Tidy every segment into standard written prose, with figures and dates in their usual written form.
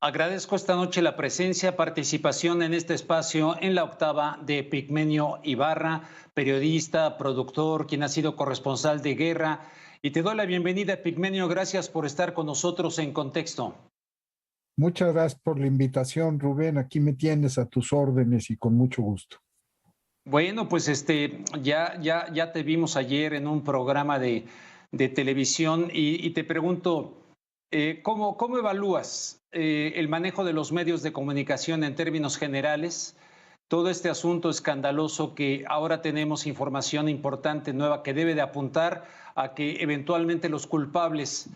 Agradezco esta noche la presencia, participación en este espacio en la octava de Epigmenio Ibarra, periodista, productor, quien ha sido corresponsal de guerra. Y te doy la bienvenida, Epigmenio. Gracias por estar con nosotros en Contexto. Muchas gracias por la invitación, Rubén. Aquí me tienes a tus órdenes y con mucho gusto. Bueno, pues ya te vimos ayer en un programa de televisión y te pregunto, ¿cómo evalúas el manejo de los medios de comunicación en términos generales? Todo este asunto escandaloso que ahora tenemos información importante, nueva, que debe de apuntar a que eventualmente los culpables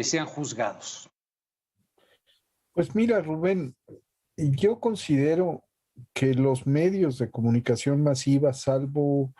sean juzgados. Pues mira, Rubén, yo considero que los medios de comunicación masiva, salvo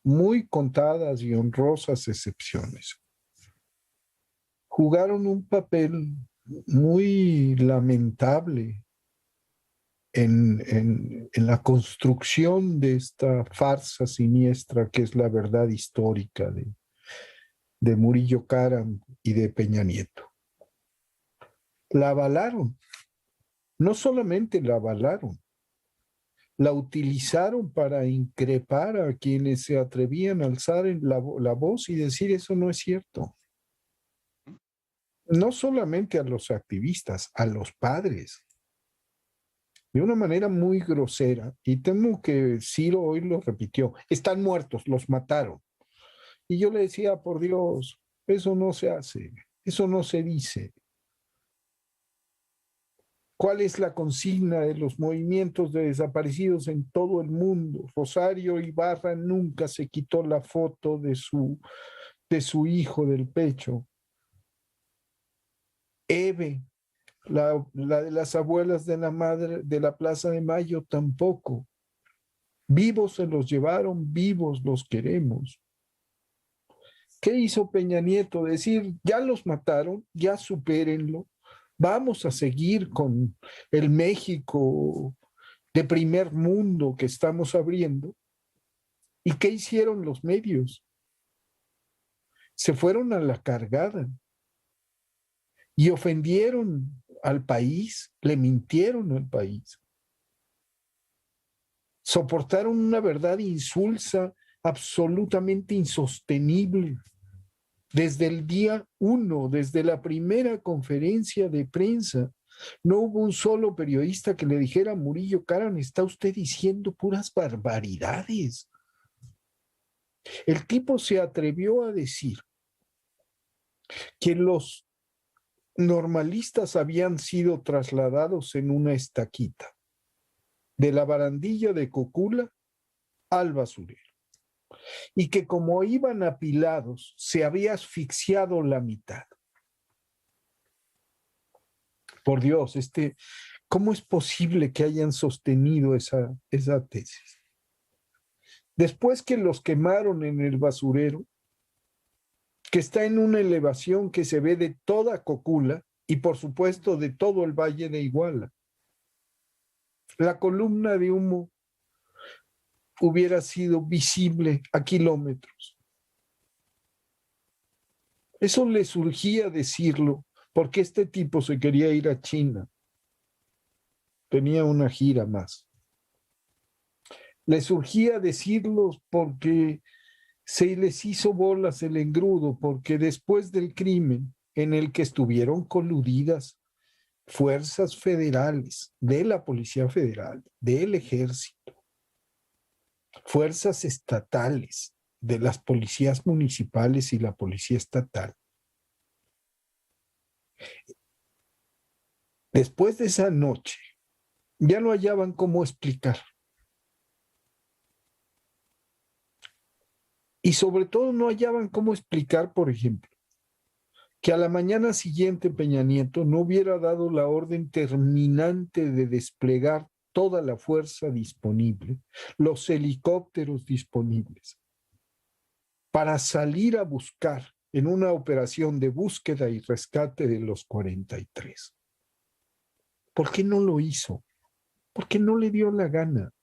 muy contadas y honrosas excepciones, jugaron un papel muy lamentable en la construcción de esta farsa siniestra que es la verdad histórica de Murillo Karam y de Peña Nieto. La avalaron, no solamente la avalaron, la utilizaron para increpar a quienes se atrevían a alzar la voz y decir eso no es cierto. No solamente a los activistas, a los padres, de una manera muy grosera, y temo que Ciro hoy lo repitió, están muertos, los mataron. Y yo le decía, por Dios, eso no se hace, eso no se dice. ¿Cuál es la consigna de los movimientos de desaparecidos en todo el mundo? Rosario Ibarra nunca se quitó la foto de su hijo del pecho. Eve, la de las abuelas de la madre de la Plaza de Mayo, tampoco. Vivos se los llevaron, vivos los queremos. ¿Qué hizo Peña Nieto? Decir, ya los mataron, ya supérenlo. Vamos a seguir con el México de primer mundo que estamos abriendo. ¿Y qué hicieron los medios? Se fueron a la cargada y ofendieron al país, le mintieron al país. Soportaron una verdad insulsa, absolutamente insostenible. Desde el día 1, desde la primera conferencia de prensa, no hubo un solo periodista que le dijera a Murillo Karam, está usted diciendo puras barbaridades. El tipo se atrevió a decir que los normalistas habían sido trasladados en una estaquita de la barandilla de Cocula al basurero y que como iban apilados se había asfixiado la mitad. Por Dios, ¿cómo es posible que hayan sostenido esa tesis? Después que los quemaron en el basurero, que está en una elevación que se ve de toda Cocula y por supuesto de todo el Valle de Iguala, la columna de humo hubiera sido visible a kilómetros. Eso le surgía decirlo porque este tipo se quería ir a China. Tenía una gira más. Le surgía decirlo porque se les hizo bolas el engrudo, porque después del crimen en el que estuvieron coludidas fuerzas federales, de la Policía Federal, del Ejército, fuerzas estatales, de las policías municipales y la Policía Estatal. Después de esa noche, ya no hallaban cómo explicar. Y sobre todo no hallaban cómo explicar, por ejemplo, que a la mañana siguiente Peña Nieto no hubiera dado la orden terminante de desplegar toda la fuerza disponible, los helicópteros disponibles, para salir a buscar en una operación de búsqueda y rescate de los 43. ¿Por qué no lo hizo? Porque no le dio la gana.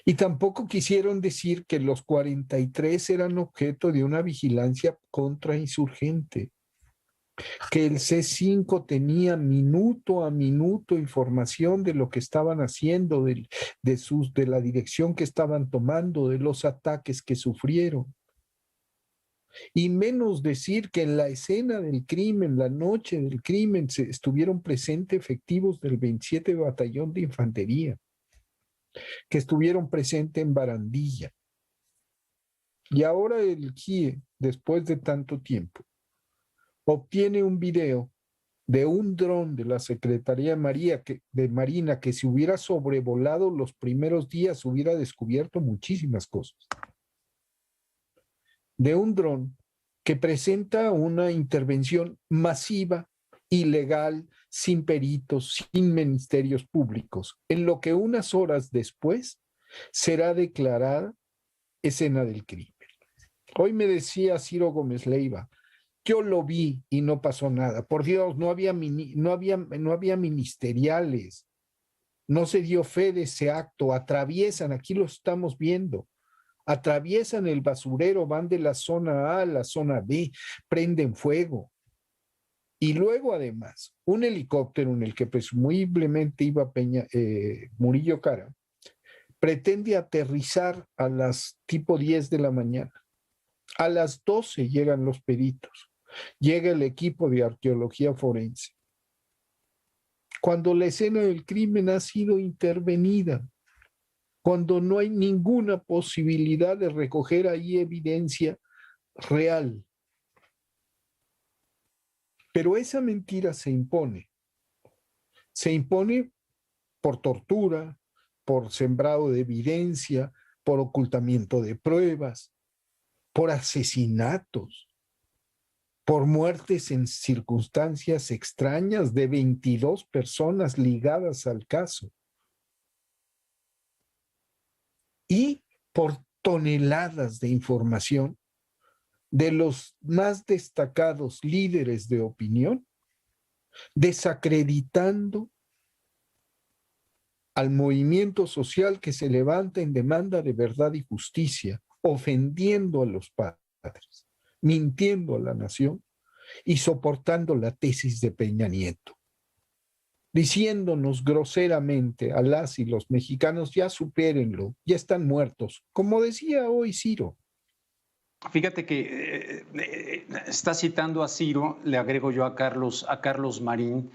Y tampoco quisieron decir que los 43 eran objeto de una vigilancia contrainsurgente. que el C5 tenía minuto a minuto información de lo que estaban haciendo, de la dirección que estaban tomando, de los ataques que sufrieron. Y menos decir que en la escena del crimen, la noche del crimen, estuvieron presentes efectivos del 27 Batallón de Infantería, que estuvieron presentes en Barandilla. Y ahora el GIE, después de tanto tiempo, obtiene un video de un dron de la Secretaría de Marina que si hubiera sobrevolado los primeros días hubiera descubierto muchísimas cosas. De un dron que presenta una intervención masiva, ilegal, sin peritos, sin ministerios públicos, en lo que unas horas después será declarada escena del crimen. Hoy me decía Ciro Gómez Leiva, yo lo vi y no pasó nada. Por Dios, no había ministeriales, no se dio fe de ese acto, atraviesan, aquí lo estamos viendo, atraviesan el basurero, van de la zona A a la zona B, prenden fuego. Y luego, además, un helicóptero en el que presumiblemente iba Murillo Cara, pretende aterrizar a las tipo 10 de la mañana. A las 12 llegan los peritos, llega el equipo de arqueología forense. Cuando la escena del crimen ha sido intervenida, cuando no hay ninguna posibilidad de recoger ahí evidencia real. Pero esa mentira se impone. Se impone por tortura, por sembrado de evidencia, por ocultamiento de pruebas, por asesinatos, por muertes en circunstancias extrañas de 22 personas ligadas al caso. Y por toneladas de información de los más destacados líderes de opinión, desacreditando al movimiento social que se levanta en demanda de verdad y justicia, ofendiendo a los padres, mintiendo a la nación y soportando la tesis de Peña Nieto, diciéndonos groseramente a las y los mexicanos, ya supérenlo, ya están muertos, como decía hoy Ciro. Fíjate que está citando a Ciro, le agrego yo a Carlos Marín,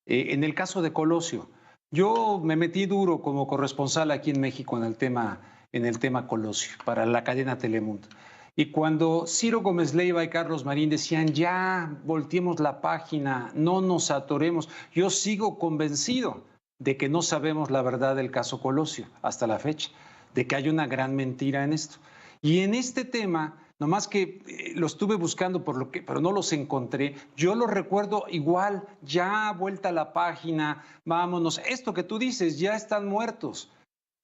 en el caso de Colosio. Yo me metí duro como corresponsal aquí en México en el tema Colosio, para la cadena Telemundo. Y cuando Ciro Gómez Leiva y Carlos Marín decían, ya volteemos la página, no nos atoremos, yo sigo convencido de que no sabemos la verdad del caso Colosio hasta la fecha, de que hay una gran mentira en esto. Y en este tema, nomás que lo estuve buscando pero no los encontré, yo lo recuerdo igual, ya vuelta a la página, vámonos, esto que tú dices, ya están muertos.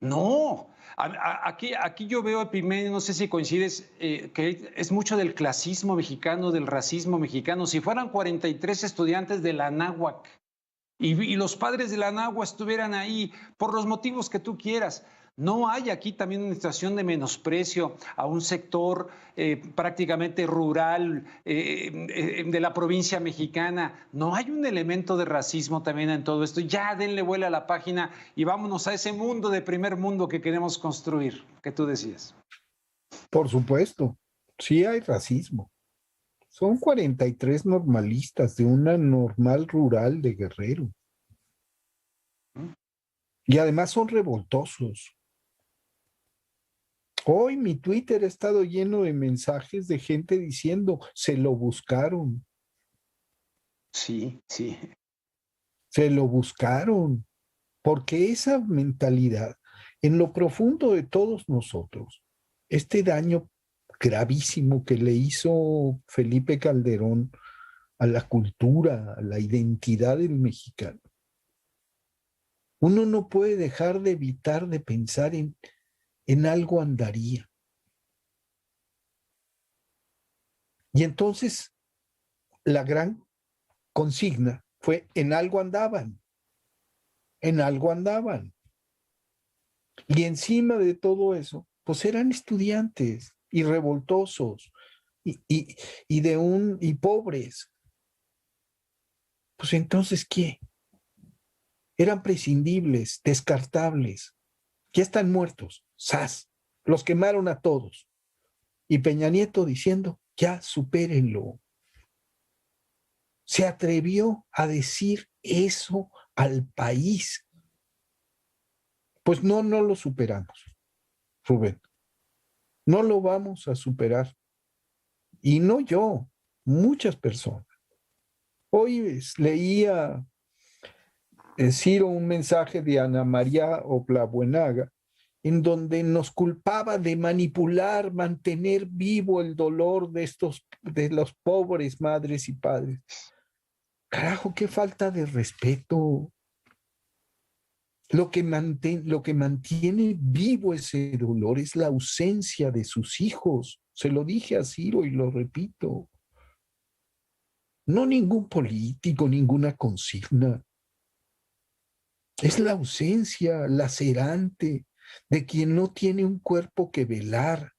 No, aquí yo veo, Epimenio, no sé si coincides, que es mucho del clasismo mexicano, del racismo mexicano. Si fueran 43 estudiantes de la Anáhuac y los padres de la Anáhuac estuvieran ahí por los motivos que tú quieras, no hay aquí también una situación de menosprecio a un sector prácticamente rural de la provincia mexicana. No hay un elemento de racismo también en todo esto. Ya denle vuela a la página y vámonos a ese mundo de primer mundo que queremos construir, que tú decías. Por supuesto, sí hay racismo. Son 43 normalistas de una normal rural de Guerrero. Y además son revoltosos. Hoy mi Twitter ha estado lleno de mensajes de gente diciendo, se lo buscaron. Sí, sí. Se lo buscaron. Porque esa mentalidad, en lo profundo de todos nosotros, este daño gravísimo que le hizo Felipe Calderón a la cultura, a la identidad del mexicano, uno no puede dejar de evitar de pensar en algo andaría. Y entonces la gran consigna fue en algo andaban, en algo andaban. Y encima de todo eso, pues eran estudiantes y revoltosos y pobres. Pues entonces, ¿qué? Eran prescindibles, descartables. Ya están muertos. ¡Zas! Los quemaron a todos. Y Peña Nieto diciendo, ya supérenlo. Se atrevió a decir eso al país. Pues no lo superamos, Rubén. No lo vamos a superar. Y no yo, muchas personas. Hoy leía Ciro un mensaje de Ana María Oplabuenaga en donde nos culpaba de manipular, mantener vivo el dolor de los pobres madres y padres. Carajo, qué falta de respeto. Lo que mantiene vivo ese dolor es la ausencia de sus hijos. Se lo dije a Ciro y lo repito. No ningún político, ninguna consigna. Es la ausencia lacerante de quien no tiene un cuerpo que velar.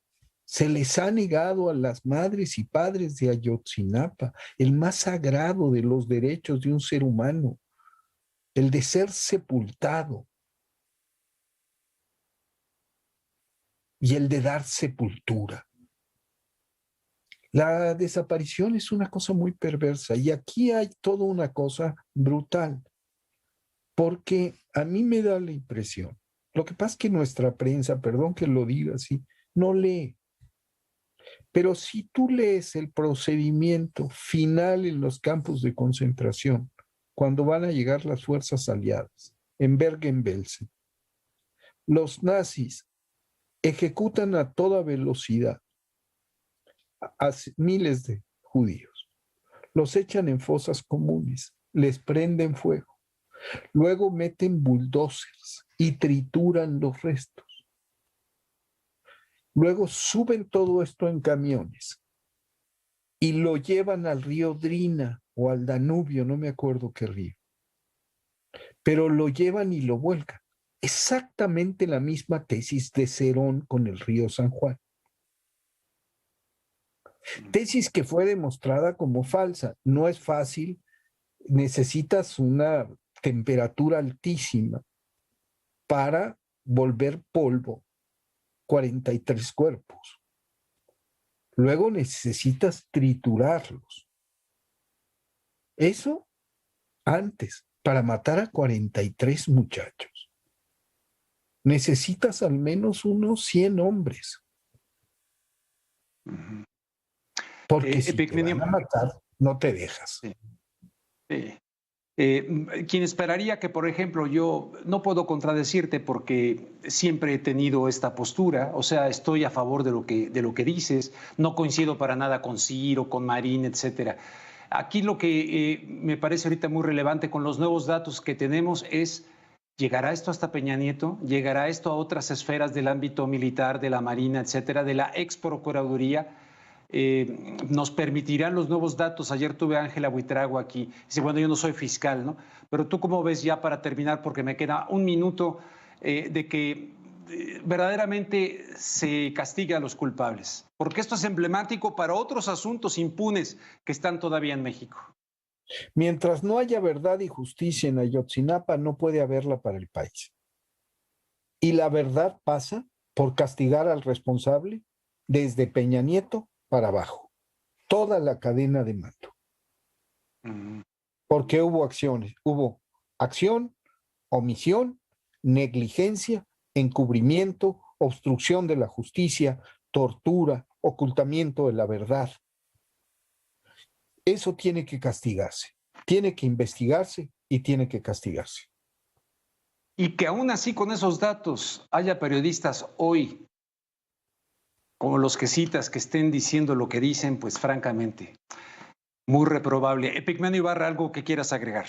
Se les ha negado a las madres y padres de Ayotzinapa el más sagrado de los derechos de un ser humano, el de ser sepultado y el de dar sepultura. La desaparición es una cosa muy perversa y aquí hay toda una cosa brutal, porque a mí me da la impresión, lo que pasa es que nuestra prensa, perdón que lo diga así, no lee. Pero si tú lees el procedimiento final en los campos de concentración, cuando van a llegar las fuerzas aliadas, en Bergen-Belsen, los nazis ejecutan a toda velocidad a miles de judíos, los echan en fosas comunes, les prenden fuego, luego meten bulldozers y trituran los restos. Luego suben todo esto en camiones y lo llevan al río Drina o al Danubio, no me acuerdo qué río, pero lo llevan y lo vuelcan. Exactamente la misma tesis de Cerón con el río San Juan. Tesis que fue demostrada como falsa. No es fácil, necesitas una temperatura altísima para volver polvo 43 cuerpos. Luego necesitas triturarlos. Eso antes, para matar a 43 muchachos, necesitas al menos unos 100 hombres. Porque si te van a matar, no te dejas. Sí. Quien esperaría que, por ejemplo, yo no puedo contradecirte porque siempre he tenido esta postura, o sea, estoy a favor de lo que dices, no coincido para nada con Ciro, con Marín, etcétera. Aquí lo que me parece ahorita muy relevante con los nuevos datos que tenemos es, ¿llegará esto hasta Peña Nieto? ¿Llegará esto a otras esferas del ámbito militar, de la Marina, etcétera, de la ex Procuraduría? Nos permitirán los nuevos datos. Ayer tuve a Ángela Buitrago aquí. Dice, bueno, yo no soy fiscal, ¿no? Pero tú cómo ves, ya para terminar, porque me queda un minuto, de que verdaderamente se castiga a los culpables. Porque esto es emblemático para otros asuntos impunes que están todavía en México. Mientras no haya verdad y justicia en Ayotzinapa, no puede haberla para el país. Y la verdad pasa por castigar al responsable desde Peña Nieto para abajo, toda la cadena de mando. Porque hubo acciones, hubo acción, omisión, negligencia, encubrimiento, obstrucción de la justicia, tortura, ocultamiento de la verdad. Eso tiene que castigarse, tiene que investigarse y tiene que castigarse. Y que aún así con esos datos haya periodistas hoy como los que citas, que estén diciendo lo que dicen, pues francamente, muy reprobable. Epigmenio Ibarra, ¿algo que quieras agregar?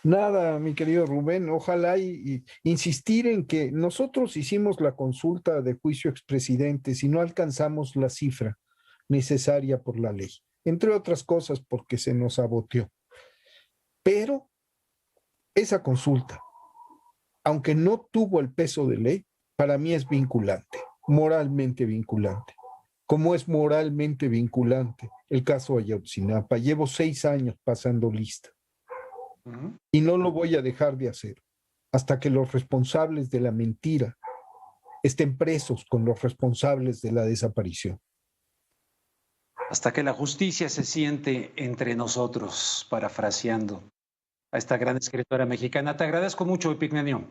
Nada, mi querido Rubén, ojalá y insistir en que nosotros hicimos la consulta de juicio expresidentes y no alcanzamos la cifra necesaria por la ley, entre otras cosas porque se nos saboteó. Pero esa consulta, aunque no tuvo el peso de ley, para mí es vinculante, moralmente vinculante. Como es moralmente vinculante el caso Ayotzinapa. Llevo 6 años pasando lista. Ujú. Y no lo voy a dejar de hacer hasta que los responsables de la mentira estén presos con los responsables de la desaparición. Hasta que la justicia se siente entre nosotros, parafraseando a esta gran escritora mexicana. Te agradezco mucho, Epigmenio.